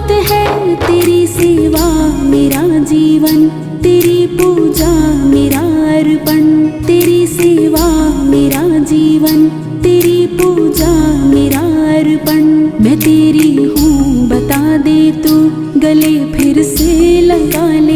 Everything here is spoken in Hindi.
बात है तेरी सेवा मेरा जीवन, तेरी पूजा मेरा अर्पण। तेरी सेवा मेरा जीवन, तेरी पूजा मेरा अर्पण। मैं तेरी हूँ बता दे तू, गले फिर से लगा ले।